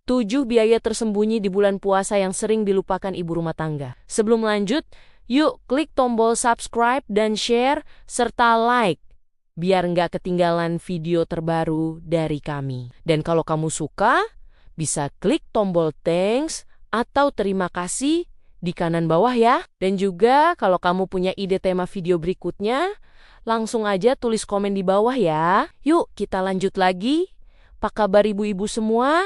7 biaya tersembunyi di bulan puasa yang sering dilupakan ibu rumah tangga. Sebelum lanjut, yuk klik tombol subscribe dan share, serta like, biar nggak ketinggalan video terbaru dari kami. Dan kalau kamu suka, bisa klik tombol thanks atau terima kasih di kanan bawah ya. Dan juga kalau kamu punya ide tema video berikutnya, langsung aja tulis komen di bawah ya. Yuk kita lanjut lagi. Apa kabar ibu-ibu semua?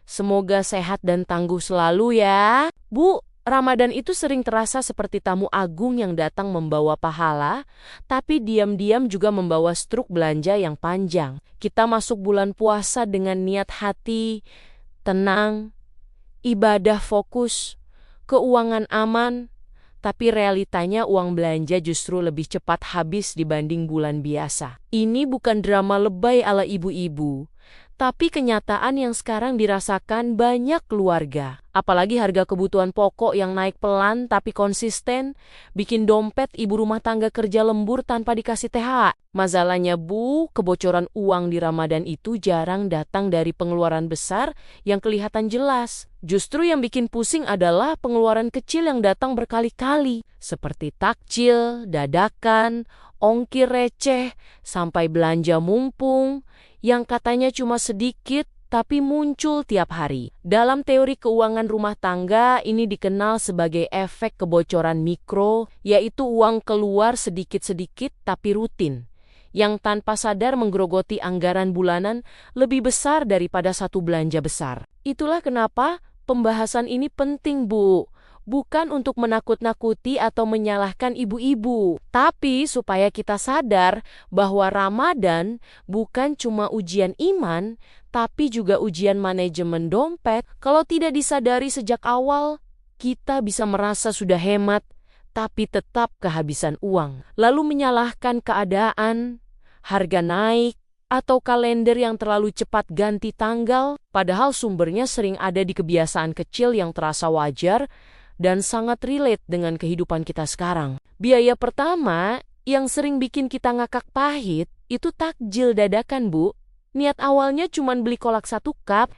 Semoga sehat dan tangguh selalu ya. Bu, Ramadan itu sering terasa seperti tamu agung yang datang membawa pahala, tapi diam-diam juga membawa struk belanja yang panjang. Kita masuk bulan puasa dengan niat hati tenang, ibadah fokus, keuangan aman, tapi realitanya uang belanja justru lebih cepat habis dibanding bulan biasa. Ini bukan drama lebay ala ibu-ibu, tapi kenyataan yang sekarang dirasakan banyak keluarga. Apalagi harga kebutuhan pokok yang naik pelan tapi konsisten, bikin dompet ibu rumah tangga kerja lembur tanpa dikasih THR. Masalahnya Bu, kebocoran uang di Ramadan itu jarang datang dari pengeluaran besar yang kelihatan jelas. Justru yang bikin pusing adalah pengeluaran kecil yang datang berkali-kali, seperti takjil, dadakan, ongkir receh, sampai belanja mumpung, yang katanya cuma sedikit tapi muncul tiap hari. Dalam teori keuangan rumah tangga, ini dikenal sebagai efek kebocoran mikro, yaitu uang keluar sedikit-sedikit tapi rutin, yang tanpa sadar menggerogoti anggaran bulanan lebih besar daripada satu belanja besar. Itulah kenapa pembahasan ini penting, Bu. Bukan untuk menakut-nakuti atau menyalahkan ibu-ibu, tapi supaya kita sadar bahwa Ramadan bukan cuma ujian iman, tapi juga ujian manajemen dompet. Kalau tidak disadari sejak awal, kita bisa merasa sudah hemat, tapi tetap kehabisan uang. Lalu menyalahkan keadaan, harga naik, atau kalender yang terlalu cepat ganti tanggal, padahal sumbernya sering ada di kebiasaan kecil yang terasa wajar dan sangat relate dengan kehidupan kita sekarang. Biaya pertama yang sering bikin kita ngakak pahit itu takjil dadakan, Bu. Niat awalnya cuma beli kolak 1 cup,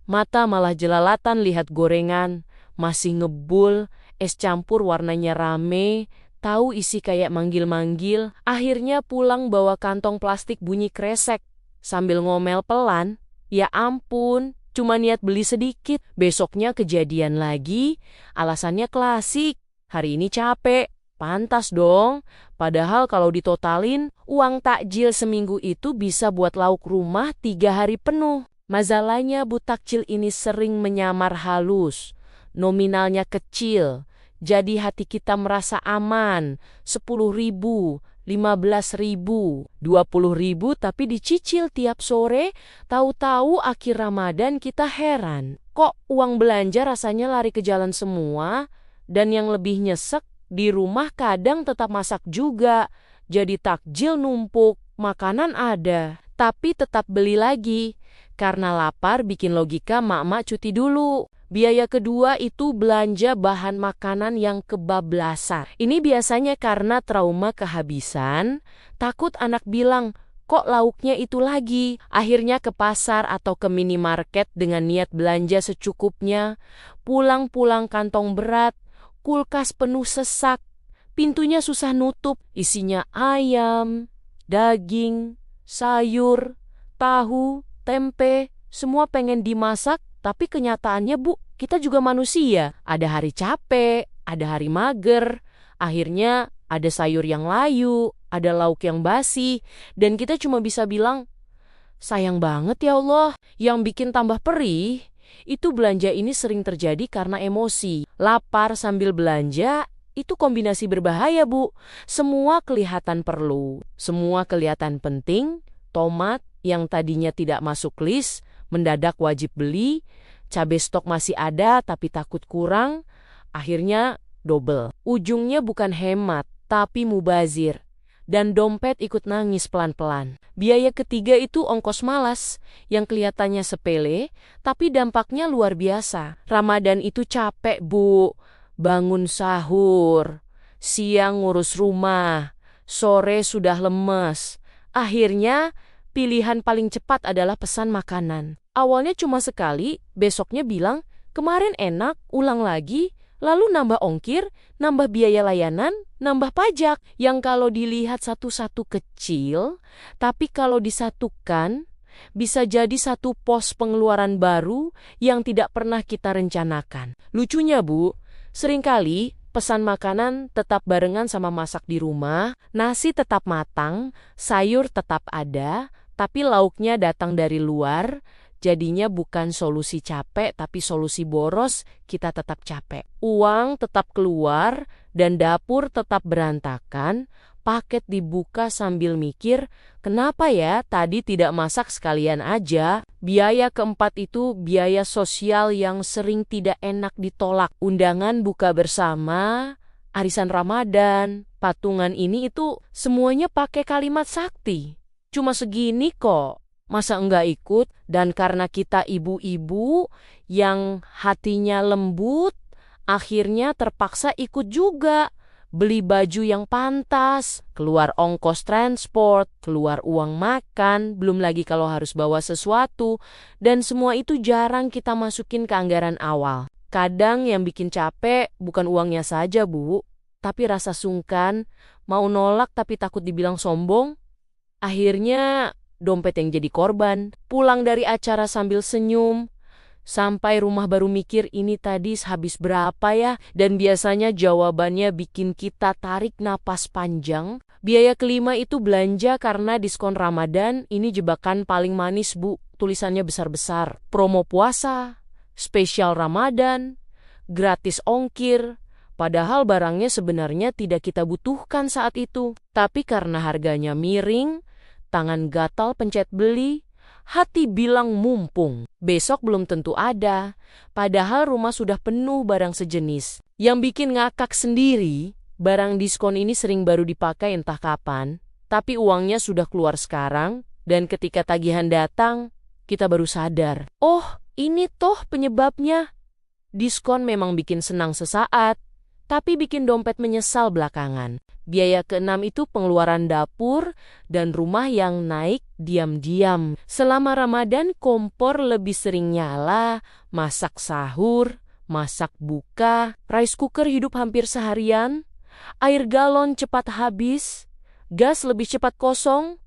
mata malah jelalatan lihat gorengan, masih ngebul, es campur warnanya rame, tahu isi kayak manggil-manggil. Akhirnya pulang bawa kantong plastik bunyi kresek, sambil ngomel pelan, ya ampun, cuma niat beli sedikit. Besoknya kejadian lagi, alasannya klasik. Hari ini capek, pantas dong. Padahal kalau ditotalin, uang takjil seminggu itu bisa buat lauk rumah 3 hari penuh. Masalahnya Bu, takjil ini sering menyamar halus. Nominalnya kecil, jadi hati kita merasa aman. 10.000, 15.000, 20.000 tapi dicicil tiap sore, tahu-tahu akhir Ramadan kita heran. Kok uang belanja rasanya lari ke jalan semua? Dan yang lebih nyesek, di rumah kadang tetap masak juga. Jadi takjil numpuk, makanan ada, tapi tetap beli lagi. Karena lapar bikin logika mak-mak cuti dulu. Biaya kedua itu belanja bahan makanan yang kebablasan. Ini biasanya karena trauma kehabisan, takut anak bilang, kok lauknya itu lagi? Akhirnya ke pasar atau ke minimarket dengan niat belanja secukupnya. Pulang-pulang kantong berat, kulkas penuh sesak, pintunya susah nutup, isinya ayam, daging, sayur, tahu, tempe, semua pengen dimasak. Tapi kenyataannya Bu, kita juga manusia. Ada hari capek, ada hari mager. Akhirnya ada sayur yang layu, ada lauk yang basi. Dan kita cuma bisa bilang, sayang banget ya Allah. Yang bikin tambah perih, itu belanja ini sering terjadi karena emosi. Lapar sambil belanja, itu kombinasi berbahaya Bu. Semua kelihatan perlu, semua kelihatan penting. Tomat yang tadinya tidak masuk list, mendadak wajib beli, cabai stok masih ada tapi takut kurang, akhirnya double. Ujungnya bukan hemat, tapi mubazir. Dan dompet ikut nangis pelan-pelan. Biaya ketiga itu ongkos malas, yang kelihatannya sepele, tapi dampaknya luar biasa. Ramadan itu capek Bu, bangun sahur, siang ngurus rumah, sore sudah lemes. Akhirnya pilihan paling cepat adalah pesan makanan. Awalnya cuma sekali, besoknya bilang, kemarin enak, ulang lagi, lalu nambah ongkir, nambah biaya layanan, nambah pajak. Yang kalau dilihat satu-satu kecil, tapi kalau disatukan, bisa jadi satu pos pengeluaran baru yang tidak pernah kita rencanakan. Lucunya, Bu, seringkali pesan makanan tetap barengan sama masak di rumah, nasi tetap matang, sayur tetap ada, tapi lauknya datang dari luar. Jadinya bukan solusi capek, tapi solusi boros, kita tetap capek. Uang tetap keluar, dan dapur tetap berantakan. Paket dibuka sambil mikir, kenapa ya tadi tidak masak sekalian aja? Biaya keempat itu biaya sosial yang sering tidak enak ditolak. Undangan buka bersama, arisan Ramadan, patungan ini itu semuanya pakai kalimat sakti. Cuma segini kok. Masa enggak ikut? Dan karena kita ibu-ibu yang hatinya lembut, akhirnya terpaksa ikut juga. Beli baju yang pantas, keluar ongkos transport, keluar uang makan, belum lagi kalau harus bawa sesuatu, dan semua itu jarang kita masukin ke anggaran awal. Kadang yang bikin capek bukan uangnya saja, Bu, tapi rasa sungkan, mau nolak tapi takut dibilang sombong. Akhirnya dompet yang jadi korban, pulang dari acara sambil senyum, sampai rumah baru mikir ini tadi habis berapa ya? Dan biasanya jawabannya bikin kita tarik napas panjang. Biaya kelima itu belanja karena diskon Ramadan, ini jebakan paling manis, Bu. Tulisannya besar-besar, promo puasa, spesial Ramadan, gratis ongkir. Padahal barangnya sebenarnya tidak kita butuhkan saat itu. Tapi karena harganya miring, tangan gatal pencet beli, hati bilang mumpung. Besok belum tentu ada, padahal rumah sudah penuh barang sejenis. Yang bikin ngakak sendiri, barang diskon ini sering baru dipakai entah kapan, tapi uangnya sudah keluar sekarang, dan ketika tagihan datang, kita baru sadar. Oh, ini toh penyebabnya. Diskon memang bikin senang sesaat, tapi bikin dompet menyesal belakangan. Biaya keenam itu pengeluaran dapur dan rumah yang naik diam-diam. Selama Ramadan kompor lebih sering nyala, masak sahur, masak buka, rice cooker hidup hampir seharian, air galon cepat habis, gas lebih cepat kosong,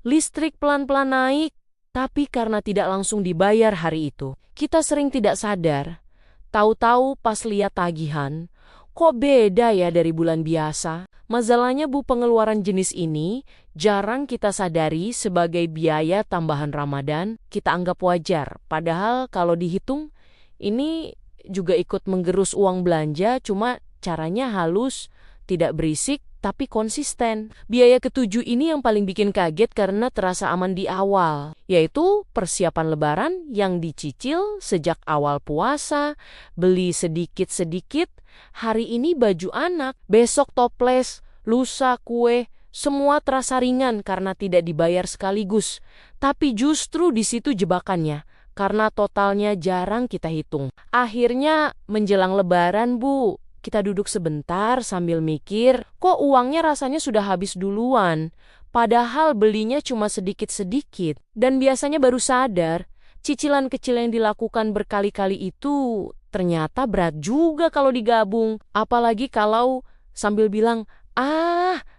listrik pelan-pelan naik. Tapi karena tidak langsung dibayar hari itu, kita sering tidak sadar. Tahu-tahu pas lihat tagihan, kok beda ya dari bulan biasa? Masalahnya, Bu, pengeluaran jenis ini jarang kita sadari sebagai biaya tambahan Ramadan, kita anggap wajar. Padahal kalau dihitung, ini juga ikut menggerus uang belanja, cuma caranya halus, tidak berisik, tapi konsisten. Biaya ketujuh ini yang paling bikin kaget karena terasa aman di awal, yaitu persiapan lebaran yang dicicil sejak awal puasa, beli sedikit-sedikit, hari ini baju anak, besok toples, lusa kue, semua terasa ringan karena tidak dibayar sekaligus. Tapi justru di situ jebakannya, karena totalnya jarang kita hitung. Akhirnya menjelang lebaran, Bu, kita duduk sebentar sambil mikir, kok uangnya rasanya sudah habis duluan, padahal belinya cuma sedikit-sedikit. Dan biasanya baru sadar, cicilan kecil yang dilakukan berkali-kali itu ternyata berat juga kalau digabung. Apalagi kalau sambil bilang,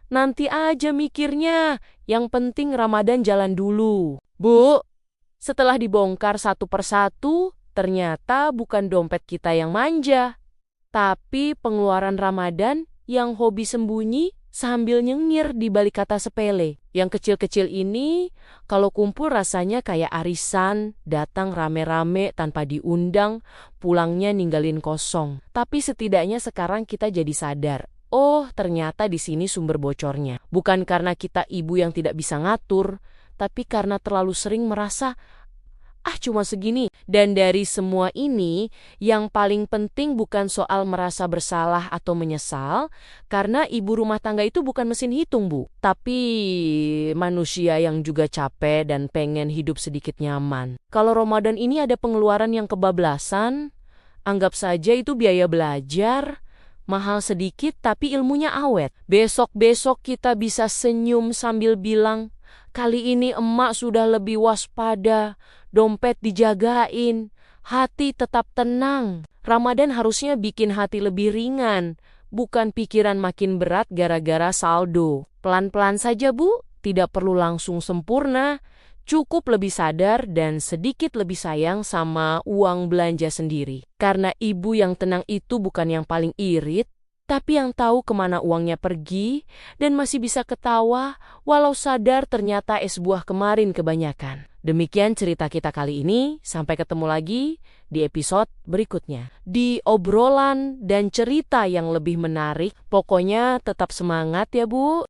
nanti aja mikirnya, yang penting Ramadan jalan dulu. Bu, setelah dibongkar satu persatu, ternyata bukan dompet kita yang manja, tapi pengeluaran Ramadan yang hobi sembunyi sambil nyengir di balik kata sepele. Yang kecil-kecil ini, kalau kumpul rasanya kayak arisan, datang rame-rame tanpa diundang, pulangnya ninggalin kosong. Tapi setidaknya sekarang kita jadi sadar, oh ternyata di sini sumber bocornya. Bukan karena kita ibu yang tidak bisa ngatur, tapi karena terlalu sering merasa, cuma segini. Dan dari semua ini, yang paling penting bukan soal merasa bersalah atau menyesal, karena ibu rumah tangga itu bukan mesin hitung, Bu. Tapi manusia yang juga capek dan pengen hidup sedikit nyaman. Kalau Ramadan ini ada pengeluaran yang kebablasan, anggap saja itu biaya belajar, mahal sedikit tapi ilmunya awet. Besok-besok kita bisa senyum sambil bilang, kali ini emak sudah lebih waspada, dompet dijagain, hati tetap tenang. Ramadan harusnya bikin hati lebih ringan, bukan pikiran makin berat gara-gara saldo. Pelan-pelan saja, Bu. Tidak perlu langsung sempurna. Cukup lebih sadar dan sedikit lebih sayang sama uang belanja sendiri. Karena ibu yang tenang itu bukan yang paling irit, tapi yang tahu kemana uangnya pergi dan masih bisa ketawa walau sadar ternyata es buah kemarin kebanyakan. Demikian cerita kita kali ini. Sampai ketemu lagi di episode berikutnya. Di obrolan dan cerita yang lebih menarik. Pokoknya tetap semangat ya, Bu.